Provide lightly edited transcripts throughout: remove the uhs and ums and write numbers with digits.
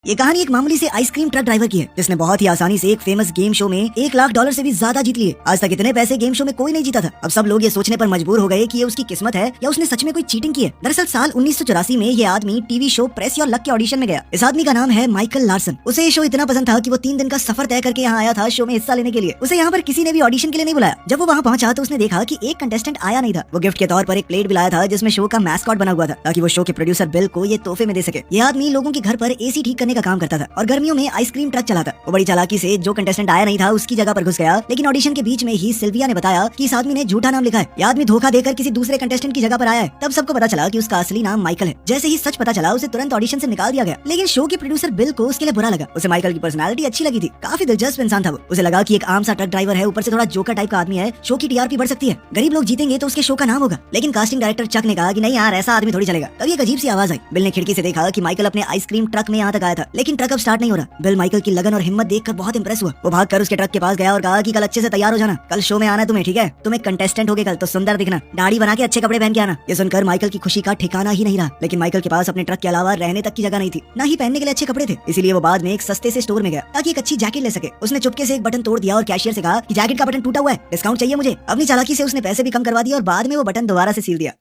ये कहानी एक मामूली से आइसक्रीम ट्रक ड्राइवर की है जिसने बहुत ही आसानी से एक फेमस गेम शो में $1 लाख से भी ज्यादा जीत लिए। आज तक इतने पैसे गेम शो में कोई नहीं जीता था। अब सब लोग ये सोचने पर मजबूर हो गए कि ये उसकी किस्मत है या उसने सच में कोई चीटिंग की है। दरअसल साल 1984 में ये आदमी TV show press your luck के ऑडिशन में गया। इस आदमी का नाम है माइकल लार्सन। उसे ये शो इतना पसंद था कि वो 3 दिन का सफर तय करके यहाँ आया था शो में हिस्सा लेने के लिए। उसे यहाँ पर किसी ने भी ऑडिशन के लिए नहीं बुलाया। जब वो वहाँ पहुंचा तो उसने देखा कि एक कंटेस्टेंट आया नहीं था। वो गिफ्ट के तौर पर एक प्लेट भी लाया था जिसमें शो का मैस्कॉट बना हुआ था ताकि वो शो के प्रोड्यूसर बिल को ये तोहफे में दे सके। ये आदमी लोगों के घर पर एसी ठीक करने का काम करता था और गर्मियों में आइसक्रीम ट्रक चलाता। वो बड़ी चालाकी से जो कंटेस्टेंट आया नहीं था उसकी जगह पर घुस गया। लेकिन ऑडिशन के बीच में ही सिल्विया ने बताया कि इस आदमी ने झूठा नाम लिखा है। ये आदमी धोखा देकर किसी दूसरे कंटेस्टेंट की जगह पर आया है। तब सबको पता चला कि उसका असली नाम माइकल है। जैसे ही सच पता चला उसे तुरंत ऑडिशन से निकाल दिया गया। लेकिन शो के प्रोड्यूसर बिल को उसके लिए बुरा लगा। उसे माइकल की पर्सनालिटी अच्छी लगी थी। काफी दिलचस्प इंसान था वो। उसे लगा कि एक आम सा ट्रक ड्राइवर है, ऊपर से थोड़ा जोकर टाइप का आदमी है, शो की टीआरपी बढ़ सकती है, गरीब लोग जीतेंगे तो उसके शो का नाम होगा। लेकिन कास्टिंग डायरेक्टर चक ने कहा कि नहीं यार, ऐसा आदमी थोड़ी चलेगा। तब एक अजीब सी आवाज आई। बिल ने खिड़की से देखा कि माइकल अपने आइसक्रीम ट्रक में यहाँ तक आया था, लेकिन ट्रक अब स्टार्ट नहीं हो रहा। बिल माइकल की लगन और हिम्मत देखकर बहुत इंप्रेस हुआ। वो भागकर उसके ट्रक के पास गया और कहा कि कल अच्छे से तैयार हो जाना, कल शो में आना तुम्हें, ठीक है? तुम एक कंटेस्टेंट होगे कल, तो सुंदर दिखना, दाढ़ी बना के अच्छे कपड़े पहन के आना। ये सुनकर माइकल की खुशी का ठिकाना ही नहीं रहा। लेकिन माइकल के पास अपने ट्रक के अलावा रहने तक की जगह नहीं थी, ना ही पहनने के लिए अच्छे कपड़े थे। इसीलिए वो बाद में एक सस्ते से स्टोर में गया ताकि एक अच्छी जैकेट ले सके। उसने चुपके से एक बटन तोड़ दिया और कैशियर से कहा कि जैकेट का बटन टूटा हुआ है, डिस्काउंट चाहिए मुझे। अपनी चालाकी से उसने पैसे भी कम करवा दिए और बाद में वो बटन दोबारा से सील दिया।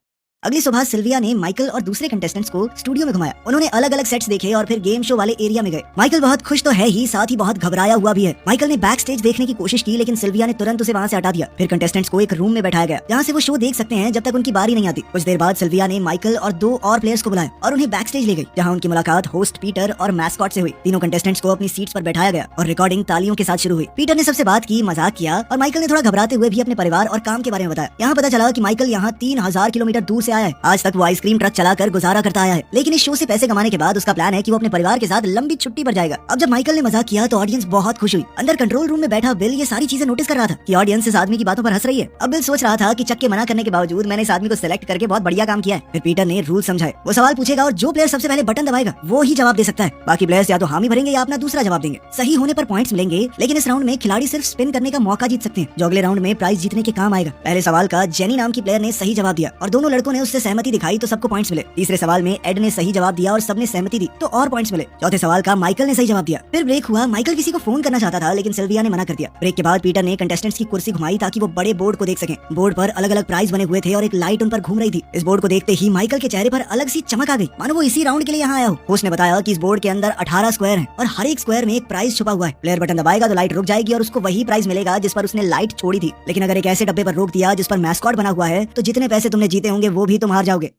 अगली सुबह सिल्विया ने माइकल और दूसरे कंटेस्टेंट्स को स्टूडियो में घुमाया। उन्होंने अलग अलग सेट्स देखे और फिर गेम शो वाले एरिया में गए। माइकल बहुत खुश तो है ही, साथ ही बहुत घबराया हुआ भी है। माइकल ने बैक स्टेज देखने की कोशिश की लेकिन सिल्विया ने तुरंत उसे वहाँ से हटा दिया। फिर कंटेस्टेंट्स को एक रूम में बैठाया गया जहाँ से वो शो देख सकते हैं जब तक उनकी बारी नहीं आती। कुछ देर बाद सिल्विया ने माइकल और 2 और प्लेयर्स को बुलाया और उन्हें बैक स्टेज ले गई, जहाँ उनकी मुलाकात होस्ट पीटर और मैस्कॉट से हुई। तीनों कंटेस्टेंट्स को अपनी सीट्स पर बैठाया गया और रिकॉर्डिंग तालियों के साथ शुरू हुई। पीटर ने सबसे बात की, मजाक किया और माइकल ने थोड़ा घबराते हुए भी अपने परिवार और काम के बारे में बताया। यहाँ पता चला कि माइकल यहाँ 3000 किलोमीटर दूर से आया है। आज तक वो आइसक्रीम ट्रक चलाकर गुजारा करता आया है, लेकिन इस शो से पैसे कमाने के बाद उसका प्लान है कि वो अपने परिवार के साथ लंबी छुट्टी पर जाएगा। अब जब माइकल ने मजाक किया तो ऑडियंस बहुत खुश हुई। अंदर कंट्रोल रूम में बैठा बिल ये सारी चीजें नोटिस कर रहा था कि ऑडियंस इस आदमी की बातों पर हंस रही है। अब बिल सोच रहा था कि चक के मना करने के बावजूद मैंने इस आदमी को सिलेक्ट करके बहुत बढ़िया काम किया है। फिर पीटर ने रूल समझाए। वो सवाल पूछेगा और जो प्लेयर सबसे पहले बटन दबाएगा वो ही जवाब दे सकता है। बाकी प्लेयर्स या तो हामी भरेंगे या अपना दूसरा जवाब देंगे। सही होने पर पॉइंट्स मिलेंगे, लेकिन इस राउंड में खिलाड़ी सिर्फ स्पिन करने का मौका जीत सकते हैं, जो अगले राउंड में प्राइज जीतने के काम आएगा। पहले सवाल का जेनी नाम की प्लेयर ने सही जवाब दिया और दोनों लड़कों ने उससे सहमति दिखाई तो सबको पॉइंट्स मिले। तीसरे सवाल में एड ने सही जवाब दिया और सबने सहमति दी तो और पॉइंट्स मिले। चौथे सवाल का माइकल ने सही जवाब दिया। फिर ब्रेक हुआ। माइकल किसी को फोन करना चाहता था लेकिन सिल्विया ने मना कर दिया। ब्रेक के बाद पीटर ने कंटेस्टेंट्स की कुर्सी घुमाई ताकि वो बड़े बोर्ड को देख सकें। बोर्ड पर अलग अलग प्राइज बने हुए थे और एक लाइट उन पर घूम रही थी। इस बोर्ड को देखते ही माइकल के चेहरे पर अलग सी चमक आ गई, मानो वो इसी राउंड के लिए यहाँ आया हो। होस्ट ने बताया कि इस बोर्ड के अंदर 18 स्क्वायर हैं और हर एक स्क्वायर में एक प्राइज छुपा हुआ है। प्लेयर बटन दबाएगा तो लाइट रुक जाएगी और उसको वही प्राइज मिलेगा जिस पर उसने लाइट छोड़ी थी। लेकिन अगर एक ऐसे डब्बे पर रोक दिया जिस पर मैस्कॉट बना हुआ है तो जितने पैसे तुमने जीते होंगे वो भी तुम हार जाओगे।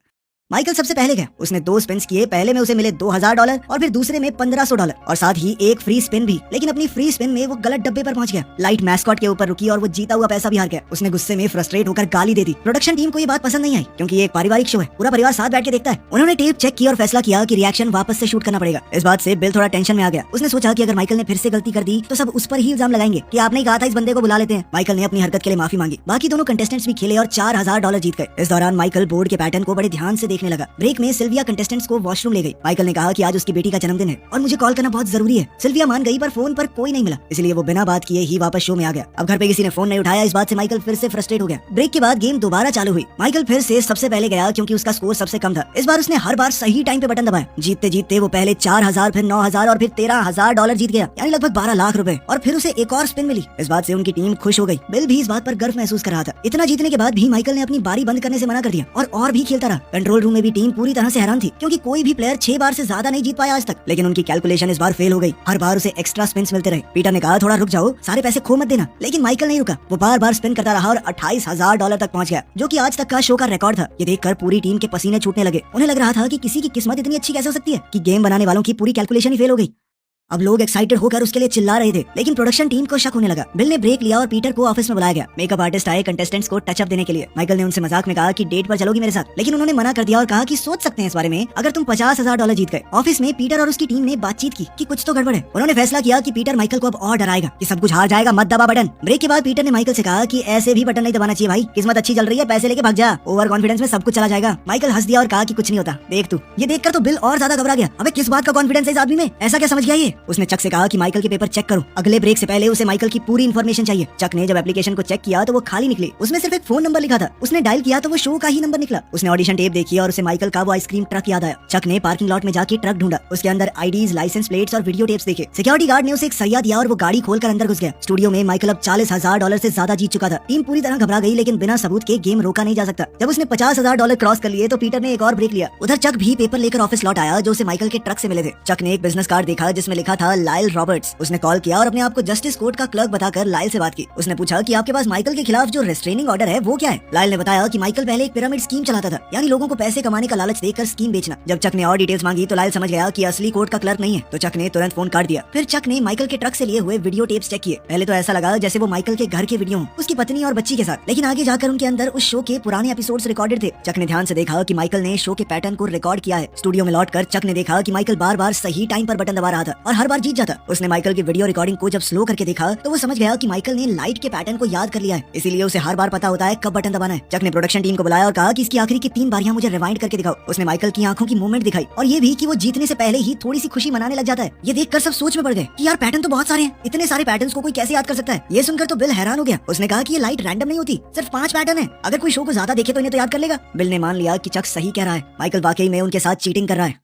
माइकल सबसे पहले गया। उसने 2 स्पिन्स किए। पहले में उसे मिले $2000 और फिर दूसरे में $1500 और साथ ही एक फ्री स्पिन भी। लेकिन अपनी फ्री स्पिन में वो गलत डब्बे पर पहुंच गया। लाइट मैस्कॉट के ऊपर रुकी और वो जीता हुआ पैसा भी हार गया। उसने गुस्से में फ्रस्ट्रेट होकर गाली दे दी। प्रोडक्शन टीम को ये बात पसंद नहीं आई क्योंकि ये एक पारिवारिक शो है, पूरा परिवार साथ बैठ के देखता है। उन्होंने टेप चेक की और फैसला किया कि रिएक्शन वापस से शूट करना पड़ेगा। इस बात से बिल थोड़ा टेंशन में आ गया। उसने सोचा कि अगर माइकल ने फिर से गलती कर दी तो सब उस पर ही इल्जाम लगाएंगे कि आपने कहा था इस बंदे को बुला लेते हैं। माइकल ने अपनी हरकत के लिए माफी मांगी। बाकी दोनों कंटेस्टेंट्स भी खेले और $4000 जीत गए। इस दौरान माइकल बोर्ड के पैटर्न को बड़े ध्यान से देखने लगा। ब्रेक में सिल्विया कंटेस्टेंट्स को वॉशरूम ले गई। माइकल ने कहा कि आज उसकी बेटी का जन्मदिन है और मुझे कॉल करना बहुत जरूरी है। सिल्विया मान गई पर फोन पर कोई नहीं मिला, इसलिए वो बिना बात किए ही वापस शो में आ गया। अब घर पे किसी ने फोन नहीं उठाया। इस बात से माइकल फिर से फ्रस्ट्रेट हो गया। ब्रेक के बाद गेम दोबारा चालू हुई। माइकल फिर से सबसे पहले गया क्योंकि उसका स्कोर सबसे कम था। इस बार उसने हर बार सही टाइम पे बटन दबाया। जीतते जीतते वो पहले 4000 फिर 9000 और फिर $13000 जीत गया, यानी लगभग 12 लाख रुपए। और फिर उसे एक और स्पिन मिली। इस बात से उनकी टीम खुश हो गई। बिल भी इस बात पर गर्व महसूस कर रहा था। इतना जीतने के बाद भी माइकल ने अपनी बारी बंद करने से मना कर दिया और भी खेलता रहा। कंट्रोल रूम में भी टीम पूरी तरह से हैरान थी क्योंकि कोई भी प्लेयर 6 बार से ज्यादा नहीं जीत पाया आज तक। लेकिन उनकी कैलकुलेशन इस बार फेल हो गई। हर बार उसे एक्स्ट्रा स्पिन्स मिलते रहे। पीटर ने कहा थोड़ा रुक जाओ, सारे पैसे खो मत देना। लेकिन माइकल नहीं रुका। वो बार बार स्पिन करता रहा और $28000 तक पहुंच गया, जो कि आज तक का शो का रिकॉर्ड था। ये देखकर पूरी टीम के पसीने छूटने लगे। उन्हें लग रहा था कि किसी की किस्मत इतनी अच्छी कैसे हो सकती है कि गेम बनाने वालों की पूरी कैलकुलेशन ही फेल हो गई। अब लोग एक्साइटेड होकर उसके लिए चिल्ला रहे थे, लेकिन प्रोडक्शन टीम को शक होने लगा। बिल ने ब्रेक लिया और पीटर को ऑफिस में बुलाया गया। मेकअप आर्टिस्ट आए कंटेस्टेंट्स को टचअप देने के लिए। माइकल ने उनसे मजाक में कहा कि डेट पर चलोगी मेरे साथ, लेकिन उन्होंने मना कर दिया और कहा कि सोच सकते हैं इस बारे में अगर तुम $50000 जीत गए। ऑफिस में पीटर और उसकी टीम ने बातचीत की कि कुछ तो गड़बड़ है। उन्होंने फैसला किया कि पीटर माइकल को अब और डराएगा कि सब कुछ हार जाएगा, मत दबा बटन। ब्रेक के बाद पीटर ने माइकल से कहा कि ऐसे भी बटन नहीं दबाना चाहिए भाई, किस्मत अच्छी चल रही है, पैसे लेके भाग जा, ओवर कॉन्फिडेंस में सब कुछ चला जाएगा। माइकल हंस दिया और कहा कि कुछ नहीं होता, देख तू। ये देखकर तो बिल और ज्यादा घबरा गया। अबे किस बात का कॉन्फिडेंस है इस आदमी में, ऐसा क्या समझ गया ये? उसने चक से कहा कि माइकल के पेपर चेक करो, अगले ब्रेक से पहले उसे माइकल की पूरी इन्फॉर्मेशन चाहिए। चक ने जब एप्लीकेशन को चेक किया तो वो खाली निकली, उसमें सिर्फ एक फोन नंबर लिखा था। उसने डायल किया तो वो शो का ही नंबर निकला। उसने ऑडिशन टेप देखी और उसे माइकल का वो आइसक्रीम ट्रक याद आया। चक ने पार्किंग लॉट में जाके ट्रक ढूंढा, उसके अंदर आईडीज, लाइसेंस प्लेट्स और वीडियो टेप्स देखे। सिक्योरिटी गार्ड ने उसे एक सरिया दिया और वो गाड़ी खोलकर अंदर घुस गया। स्टूडियो में माइकल अब $40,000 से ज्यादा जीत चुका था। टीम पूरी तरह घबरा गई, लेकिन बिना सबूत के गेम रोका नहीं जा सकता। जब उसने $50,000 क्रॉस कर लिए तो पीटर ने एक और ब्रेक लिया। उधर चक भी पेपर लेकर ऑफिस लौट आया जो उसे माइकल के ट्रक से मिले थे। चक ने एक बिजनेस कार्ड देखा जिसमें लिखा था लाइल रॉबर्ट्स। उसने कॉल किया और अपने आप को जस्टिस कोर्ट का क्लर्क बताकर लाइल से बात की। उसने पूछा कि आपके पास माइकल के खिलाफ जो रेस्ट्रेनिंग ऑर्डर है वो क्या है। लाइल ने बताया कि माइकल पहले एक पिरामिड स्कीम चलाता था, यानी लोगों को पैसे कमाने का लालच देकर स्कीम बेचना। जब चक ने और डिटेल्स मांगी तो लाइल समझ गया कि असली कोर्ट का क्लर्क नहीं है, तो चक ने तुरंत फोन काट दिया। फिर चक ने माइकल के ट्रक से लिए हुए वीडियो टेप्स चेक किए। पहले तो ऐसा लगा जैसे वो माइकल के घर के वीडियो हों, उसकी पत्नी और बच्ची के साथ, लेकिन आगे जाकर उनके अंदर उस शो के पुराने एपिसोड्स रिकॉर्डेड थे। चक ने ध्यान से देखा कि माइकल ने शो के पैटर्न को रिकॉर्ड किया है। स्टूडियो में लौटकर चक ने देखा कि माइकल बार बार सही टाइम पर बटन दबा रहा था और हर बार जीत जाता। उसने माइकल की वीडियो रिकॉर्डिंग को जब स्लो करके देखा तो वो समझ गया कि माइकल ने लाइट के पैटर्न को याद कर लिया है, इसीलिए उसे हर बार पता होता है कब बटन दबाना है। चक ने प्रोडक्शन टीम को बुलाया और कहा कि इसकी आखिरी की 3 बारियां मुझे रिवाइंड करके दिखाओ। उसने माइकल की आंखों की मूवमेंट दिखाई और ये भी कि वो जीतने से पहले ही थोड़ी सी खुशी मनाने लग जाता है। ये देखकर सब सोच में पड़ गए कि यार पैटर्न तो बहुत सारे हैं, इतने सारे पैटर्न्स को कोई कैसे याद कर सकता है। ये सुनकर तो बिल हैरान हो गया। उसने कहा कि ये लाइट रैंडम नहीं होती, सिर्फ 5 पैटर्न है। अगर कोई शो को ज्यादा देखे तो इन्हें तो याद कर लेगा। बिल ने मान लिया कि चक सही कह रहा है, माइकल वाकई में उनके साथ चीटिंग कर रहा है।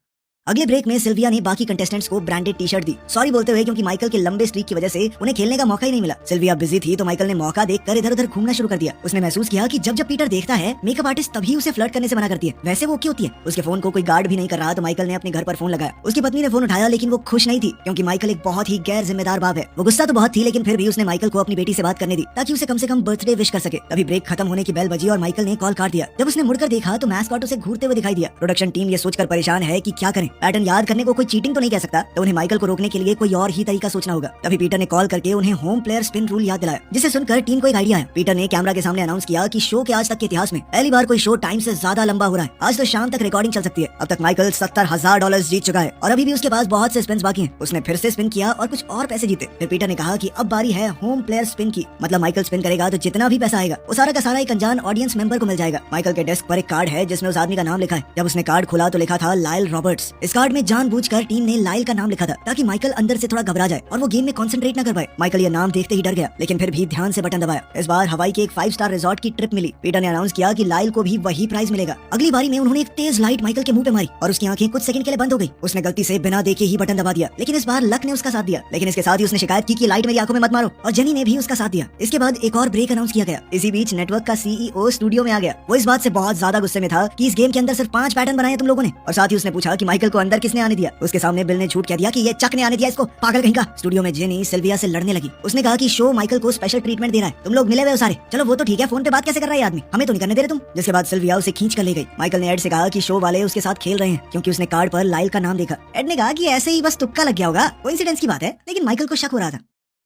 अगले ब्रेक में सिल्विया ने बाकी कंटेस्टेंट्स को ब्रांडेड टी शर्ट दी, सॉरी बोलते हुए, क्योंकि माइकल के लंबे स्ट्रीक की वजह से उन्हें खेलने का मौका ही नहीं मिला। सिल्विया बिजी थी तो माइकल ने मौका देखकर इधर उधर घूमना शुरू कर दिया। उसने महसूस किया कि जब जब पीटर देखता है मेकअप आर्टिस्ट तभी उसे फ्लर्ट करने से मना करती है, वैसे वो ओके होती है। उसके फोन को कोई गार्ड भी नहीं कर रहा तो माइकल ने अपने घर पर फोन लगाया। उसकी पत्नी ने फोन उठाया लेकिन वो खुश नहीं थी, क्योंकि माइकल एक बहुत ही गैर जिम्मेदार बाप है। वो गुस्सा तो बहुत थी, लेकिन फिर भी उसने माइकल को अपनी बेटी से बात करने दी ताकि उसे कम से कम बर्थडे विश कर सके। तभी ब्रेक खत्म होने की बेल बजी और माइकल ने कॉल काट दिया। जब उसने मुड़कर देखा तो मैस्कॉट उसे घूरते हुए दिखाई दिया। प्रोडक्शन टीम ये सोचकर परेशान है कि क्या करें, पैटर्न याद करने को कोई चीटिंग तो नहीं कह सकता, तो उन्हें माइकल को रोकने के लिए कोई और ही तरीका सोचना होगा। तभी पीटर ने कॉल करके उन्हें होम प्लेयर स्पिन रूल याद दिलाया, जिसे सुनकर टीम को एक आइडिया आया। पीटर ने कैमरा के सामने अनाउंस किया कि शो के आज तक के इतिहास में पहली बार कोई शो टाइम से ज्यादा लंबा हो रहा है। आज तो शाम तक रिकॉर्डिंग चल सकती है। अब तक माइकल $70,000 जीत चुका है और अभी भी उसके पास बहुत से स्पिन्स बाकी हैं। उसने फिर से स्पिन किया और कुछ और पैसे जीते। फिर पीटर ने कहा कि अब बारी है होम प्लेयर स्पिन की, मतलब माइकल स्पिन करेगा तो जितना भी पैसा आएगा वो सारा का सारा एक अनजान ऑडियंस मेंबर को मिल जाएगा। माइकल के डेस्क पर एक कार्ड है जिसमें उस आदमी का नाम लिखा है। जब उसने कार्ड खोला तो लिखा था लाइल रॉबर्ट्स। इस कार्ड में जानबूझकर टीम ने लाइल का नाम लिखा था ताकि माइकल अंदर से थोड़ा घबरा जाए और वो गेम में कंसंट्रेट न कर पाए। माइकल ये नाम देखते ही डर गया, लेकिन फिर भी ध्यान से बटन दबाया। इस बार हवाई के एक 5 स्टार रिजॉर्ट की ट्रिप मिली। पीटर ने अनाउंस किया कि लाइल को भी वही प्राइज मिलेगा। अगली बारी में उन्होंने एक तेज लाइट माइकल के मुंह पे मारी और उसकी आंखें कुछ सेकंड के लिए बंद हो गई। उसने गलती से बिना देखे ही बटन दबा दिया, लेकिन इस बार लक ने उसका साथ दिया। लेकिन इसके साथ ही उसने शिकायत की कि लाइट मेरी आंखों में मत मारो, और जेनी ने भी उसका साथ दिया। इसके बाद एक और ब्रेक अनाउंस किया गया। इसी बीच नेटवर्क का सीईओ स्टूडियो में आ गया। वो इस बात से बहुत ज्यादा गुस्से में था कि इस गेम के अंदर सिर्फ 5 पैटर्न बनाए तुम लोगों ने, और साथ ही उसने पूछा कि माइकल को अंदर किसने आने दिया। उसके सामने बिल ने झूठ कह दिया कि ये चक ने आने दिया इसको, पागल कहीं का। स्टूडियो में जेनी सिल्विया से लड़ने लगी। उसने कहा कि शो माइकल को स्पेशल ट्रीटमेंट दे रहा है, तुम लोग मिले हुए हो सारे। चलो वो तो ठीक है, फोन पे बात कैसे कर रहा है आदमी, हमें तो नहीं करने दे रहे तुम। जिसके बाद सिल्विया उसे खींच कर ले गई। माइकल ने एड से कहा कि शो वाले उसके साथ खेल रहे हैं, क्योंकि उसने कार्ड पर लाइल का नाम देखा। एड ने कहा कि ऐसे ही बस तुक्का लग गया होगा, कोइंसिडेंस की बात है, लेकिन माइकल को शक हो रहा था।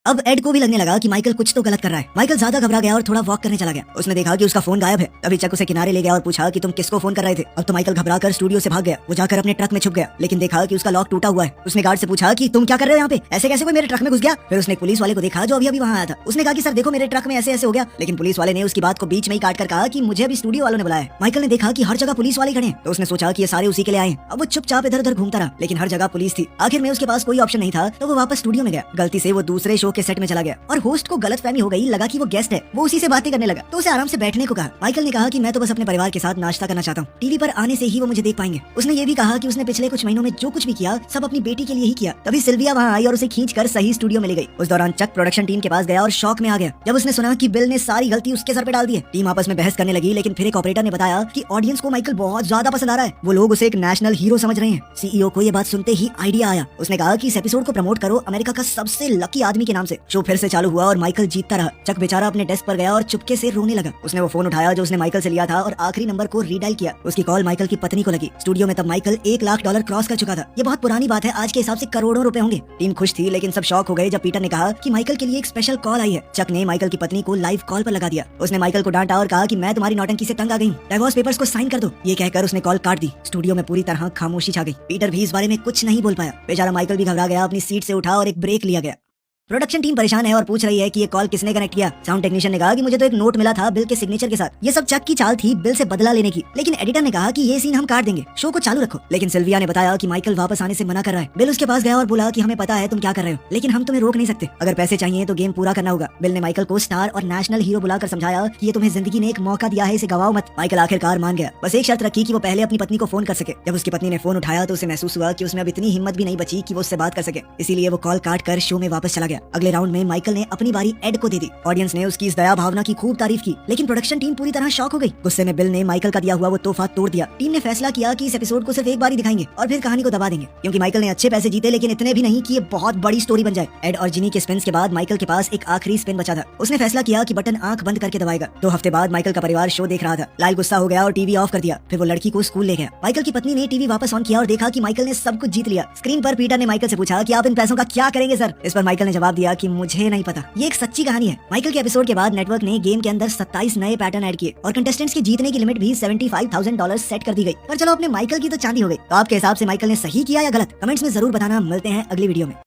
अब एड को भी लगने लगा कि माइकल कुछ तो गलत कर रहा है। माइकल ज्यादा घबरा गया और थोड़ा वॉक करने चला गया। उसने देखा कि उसका फोन गायब है। तभी चक उसे किनारे ले गया और पूछा कि तुम किसको फोन कर रहे थे। अब तो माइकल घबराकर स्टूडियो से भाग गया। वो जाकर अपने ट्रक में छुप गया, लेकिन देखा कि उसका लॉक टूटा हुआ है। उसने गार्ड से पूछा कि तुम क्या कर रहे हो यहाँ पे, ऐसे कैसे कोई मेरे ट्रक में घुस गया। फिर उसने पुलिस वाले को देखा जो अभी अभी वहाँ आया था। उसने कहा कि सर देखो मेरे ट्रक में ऐसे ऐसे हो गया, लेकिन पुलिस वाले ने उसकी बात को बीच में ही काट कर कहा कि मुझे अभी स्टूडियो वालों ने बुलाया है। माइकल ने देखा कि हर जगह पुलिस वाले खड़े हैं, तो उसने सोचा कि ये सारे उसी के लिए आए। अब वो चुपचाप इधर उधर घूमता रहा, लेकिन हर जगह पुलिस थी। आखिर में उसके पास कोई ऑप्शन नहीं था, तो वो वापस स्टूडियो में गया। गलती से वो दूसरे शो के सेट में चला गया और होस्ट को गलतफहमी हो गई, लगा कि वो गेस्ट है। वो उसी से बातें करने लगा, तो उसे आराम से बैठने को कहा। माइकल ने कहा कि मैं तो बस अपने परिवार के साथ नाश्ता करना चाहता हूँ, टीवी पर आने से ही वो मुझे देख पाएंगे। उसने ये भी कहा कि उसने पिछले कुछ महीनों में जो कुछ भी किया सब अपनी बेटी के लिए ही किया। तभी सिल्विया वहाँ आई और उसे खींचकर सही स्टूडियो में ले गई। उस दौरान चक प्रोडक्शन टीम के पास गया और शॉक में आ गया जब उसने सुना कि बिल ने सारी गलती उसके सर पे डाल दी है। टीम आपस में बहस करने लगी, लेकिन फिर एक ऑपरेटर ने बताया कि ऑडियंस को माइकल बहुत ज्यादा पसंद आ रहा है, वो लोग उसे एक नेशनल हीरो समझ रहे हैं। सीईओ को ये बात सुनते ही आइडिया आया। उसने कहा कि इस एपिसोड को प्रमोट करो अमेरिका का सबसे लकी आदमी के नाम से। शो फिर से चालू हुआ और माइकल जीतता रहा। चक बेचारा अपने डेस्क पर गया और चुपके से रोने लगा। उसने वो फोन उठाया जो उसने माइकल से लिया था और आखिरी नंबर को रीडायल किया। उसकी कॉल माइकल की पत्नी को लगी। स्टूडियो में तब माइकल $1,00,000 क्रॉस कर चुका था। ये बहुत पुरानी बात है, आज के हिसाब से करोड़ों रुपए होंगे। टीम खुश थी, लेकिन सब शॉक हो गए जब पीटर ने कहा कि माइकल के लिए एक स्पेशल कॉल आई है। चक ने माइकल की पत्नी को लाइव कॉल पर लगा दिया। उसने माइकल को डांटा और कहा कि मैं तुम्हारी नौटंकी से तंग आ गई हूँ, डिवोर्स पेपर्स को साइन कर दो। ये कहकर उसने कॉल काट दी। स्टूडियो में पूरी तरह खामोशी छा गई। पीटर भी इस बारे में कुछ नहीं बोल पाया। बेचारा माइकल भी घबरा गया, अपनी सीट से उठा और एक ब्रेक लिया गया। प्रोडक्शन टीम परेशान है और पूछ रही है कि ये कॉल किसने कनेक्ट किया। साउंड टेक्नीशियन ने कहा कि मुझे तो एक नोट मिला था बिल के सिग्नेचर के साथ। ये सब चक की चाल थी बिल से बदला लेने की। लेकिन एडिटर ने कहा कि ये सीन हम काट देंगे, शो को चालू रखो। लेकिन सिल्विया ने बताया कि माइकल वापस आने से मना कर रहा है। बिल उसके पास गया और बोला कि हमें पता है तुम क्या कर रहे हो, लेकिन हम तुम्हें रोक नहीं सकते। अगर पैसे चाहिए तो गेम पूरा करना होगा। बिल ने माइकल को स्टार और नेशनल हीरो बुलाकर समझाया कि ये तुम्हें जिंदगी ने एक मौका दिया है, इसे गवाओ मत। माइकल आखिरकार मान गया, बस एक शर्त रखी कि वो पहले अपनी पत्नी को फोन कर सके। जब उसकी पत्नी ने फोन उठाया तो उसे महसूस हुआ कि उसमें अब इतनी हिम्मत भी नहीं बची कि वो उससे बात कर सके, इसीलिए वो कॉल काट कर शो में वापस चला गया। अगले राउंड में माइकल ने अपनी बारी एड को दे दी। ऑडियंस ने उसकी इस दया भावना की खूब तारीफ की, लेकिन प्रोडक्शन टीम पूरी तरह शॉक हो गई। गुस्से में बिल ने माइकल का दिया हुआ वो तोहफा तोड़ दिया। टीम ने फैसला किया कि इस एपिसोड को सिर्फ एक बार ही दिखाएंगे और फिर कहानी को दबा देंगे, क्योंकि माइकल ने अच्छे पैसे जीते, लेकिन इतने भी नहीं कि ये बहुत बड़ी स्टोरी बन जाए। एड और जिनी के स्पिन्स के बाद माइकल के पास एक आखिरी स्पिन बचा था। उसने फैसला किया कि बटन आंख बंद करके दबाएगा। 2 हफ्ते बाद माइकल का परिवार शो देख रहा था। लाइल गुस्सा हो गया और टीवी ऑफ कर दिया। फिर वो लड़की को स्कूल ले गया। माइकल की पत्नी ने टीवी वापस ऑन किया और देखा कि माइकल ने सब कुछ जीत लिया। स्क्रीन पर पीटर ने माइकल से पूछा कि आप इन पैसों का क्या करेंगे सर। इस पर माइकल ने जवाब दिया कि मुझे नहीं पता। ये एक सच्ची कहानी है। माइकल के एपिसोड के बाद नेटवर्क ने गेम के अंदर 27 नए पैटर्न ऐड किए और कंटेस्टेंट्स के जीतने की लिमिट भी $75,000 सेट कर दी गई। पर चलो, अपने माइकल की तो चांदी हो गई। तो आपके हिसाब से माइकल ने सही किया या गलत? कमेंट्स में जरूर बताना। मिलते हैं अगली वीडियो में।